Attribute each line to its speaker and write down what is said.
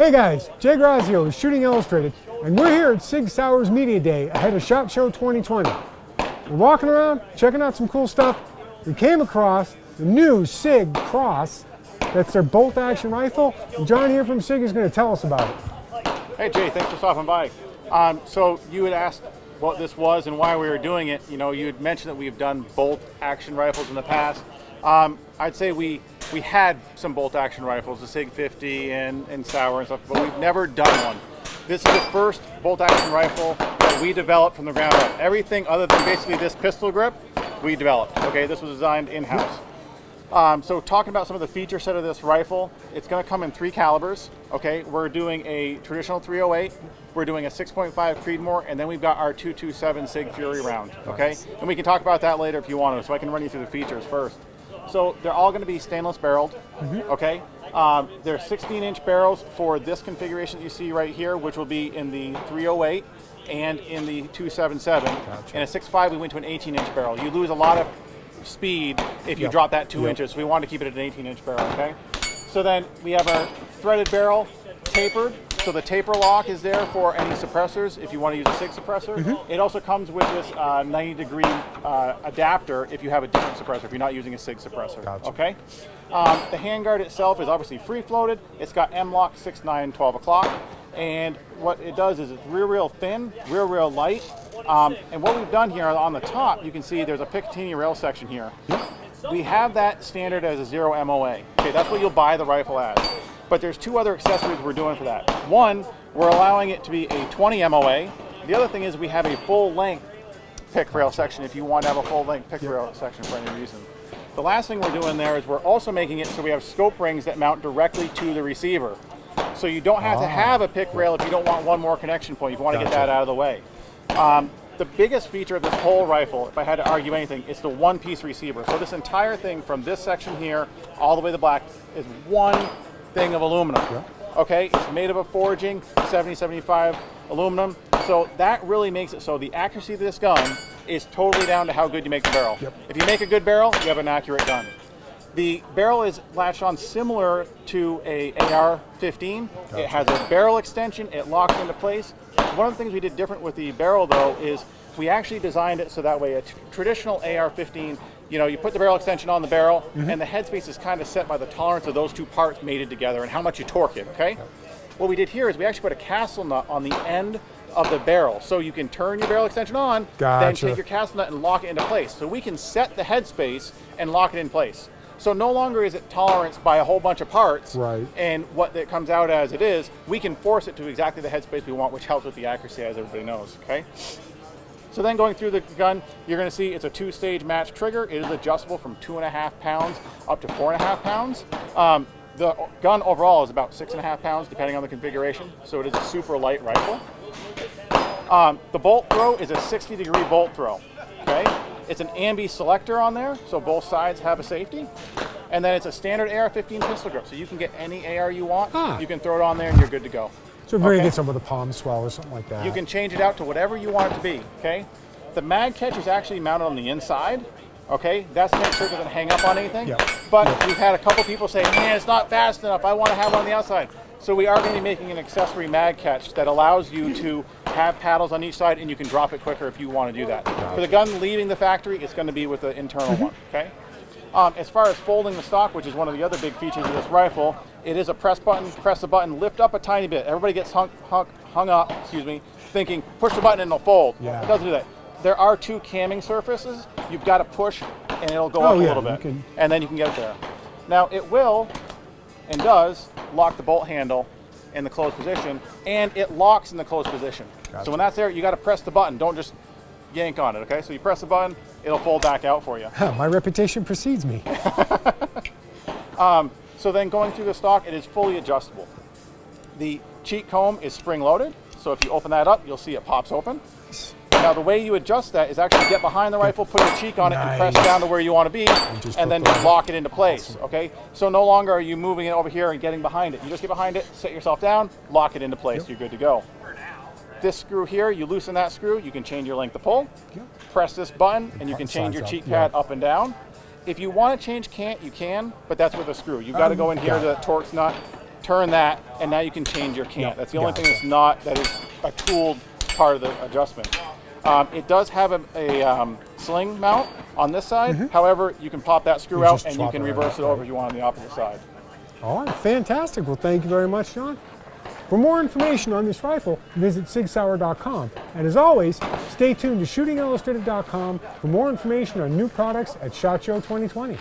Speaker 1: Hey guys, Jay Grazio with Shooting Illustrated, and we're here at SIG Sauer's Media Day ahead of SHOT Show 2020. We're walking around, checking out some cool stuff. We came across the new SIG Cross. That's their bolt action rifle, and John here from SIG is going to tell us about it.
Speaker 2: Hey Jay, thanks for stopping by. So you had asked what this was and why we were doing it. You know, you had mentioned that we've done bolt action rifles in the past. I'd say we had some bolt action rifles, the SIG 50 and Sauer and stuff, but we've never done one. This is the first bolt action rifle that we developed from the ground up. Everything other than basically this pistol grip, we developed. Okay, this was designed in-house. So talking about some of the feature set of this rifle, it's going to come in 3 calibers. Okay, we're doing a traditional 308, we're doing a 6.5 Creedmoor, and then we've got our 227 SIG Fury round. Okay, and we can talk about that later if you want to. So I can run you through the features first. So they're all going to be stainless barreled. Okay, they're 16-inch barrels for this configuration that you see right here, which will be in the 308 and in the 277.
Speaker 1: Gotcha.
Speaker 2: And a 6.5, we went to an 18-inch barrel. You lose a lot of speed if you drop that 2 inches. So we want to keep it at an 18-inch barrel. Okay. So then we have our threaded barrel tapered. So the taper lock is there for any suppressors if you want to use a SIG suppressor. It also comes with this 90-degree adapter if you have a different suppressor, if you're not using a SIG suppressor.
Speaker 1: Gotcha.
Speaker 2: Okay. The handguard itself is obviously free-floated. It's got M-LOK 6, 9, 12 o'clock. And what it does is it's real thin, real light. And what we've done here on the top, you can see there's a Picatinny rail section here. We have that standard as a 0 MOA. Okay, that's what you'll buy the rifle as. But there's 2 other accessories we're doing for that. One, we're allowing it to be a 20 MOA. The other thing is we have a full-length pick rail section if you want to have a full-length pick rail section for any reason. The last thing we're doing there is we're also making it so we have scope rings that mount directly to the receiver. So you don't have to have a pick rail if you don't want one more connection point, if you want to get that out of the way. The biggest feature of this whole rifle, if I had to argue anything, is the one-piece receiver. So this entire thing from this section here all the way to the black is one thing of aluminum. Okay, it's made of a forging, 70-75 aluminum. So that really makes it so the accuracy of this gun is totally down to how good you make the barrel. If you make a good barrel, you have an accurate gun. The barrel is latched on similar to a AR-15. It has a barrel extension, it locks into place. One of the things we did different with the barrel though is we actually designed it so that way a traditional AR-15, you know, you put the barrel extension on the barrel and the headspace is kind of set by the tolerance of those 2 parts mated together and how much you torque it, okay? What we did here is we actually put a castle nut on the end of the barrel. So you can turn your barrel extension on, then take your castle nut and lock it into place. So we can set the headspace and lock it in place. So no longer is it toleranced by a whole bunch of parts and what it comes out as it is, we can force it to exactly the headspace we want, which helps with the accuracy, as everybody knows, okay? So then going through the gun, you're going to see it's a 2-stage match trigger. It is adjustable from 2.5 pounds up to 4.5 pounds. The gun overall is about 6.5 pounds, depending on the configuration, so it is a super light rifle. The bolt throw is a 60-degree bolt throw, okay? It's an ambi selector on there, so both sides have a safety. And then it's a standard AR-15 pistol grip, so you can get any AR you want. You can throw it on there and you're good to go.
Speaker 1: So if you get some with a palm swell or something like that.
Speaker 2: You can change it out to whatever you want it to be, okay? The mag catch is actually mounted on the inside, okay? That's to make sure it doesn't hang up on anything. But we've had a couple people say, man, it's not fast enough, I want to have it on the outside. So we are going to be making an accessory mag catch that allows you to have paddles on each side and you can drop it quicker if you want to do that. For the gun leaving the factory, it's going to be with the internal one, okay? As far as folding the stock, which is one of the other big features of this rifle, it is a press button, press the button, lift up a tiny bit. Everybody gets hung up, thinking push the button and it'll fold. It doesn't do that. There are 2 camming surfaces. You've got to push and it'll go up a little bit. And then you can get it there. Now it will and does lock the bolt handle in the closed position, and it locks in the closed position. So when that's there, you got to press the button. Don't just yank on it, okay? So you press the button, it'll fold back out for you.
Speaker 1: My reputation precedes me.
Speaker 2: So then going through the stock, it is fully adjustable. The cheek comb is spring-loaded, so if you open that up, you'll see it pops open. Now the way you adjust that is actually get behind the rifle, put your cheek on it, and press down to where you want to be, and then just lock it into place, okay? So no longer are you moving it over here and getting behind it. You just get behind it, set yourself down, lock it into place, you're good to go. This screw here, you loosen that screw, you can change your length of pull, press this button, and you can change your cheek pad up and down. If you want to change cant, you can, but that's with a screw. You've got to go in here to the Torx nut, turn that, and now you can change your cant.
Speaker 1: Yep,
Speaker 2: That's the only
Speaker 1: gotcha.
Speaker 2: thing that's not, that is a tooled part of the adjustment. It does have a sling mount on this side. However, you can pop that screw
Speaker 1: You
Speaker 2: out
Speaker 1: just
Speaker 2: and you
Speaker 1: swap
Speaker 2: can
Speaker 1: it right
Speaker 2: reverse
Speaker 1: out,
Speaker 2: it over
Speaker 1: right?
Speaker 2: if you want on the opposite side.
Speaker 1: All right, fantastic. Well, thank you very much, John. For more information on this rifle, visit sigsauer.com. And as always, stay tuned to shootingillustrated.com for more information on new products at SHOT Show 2020.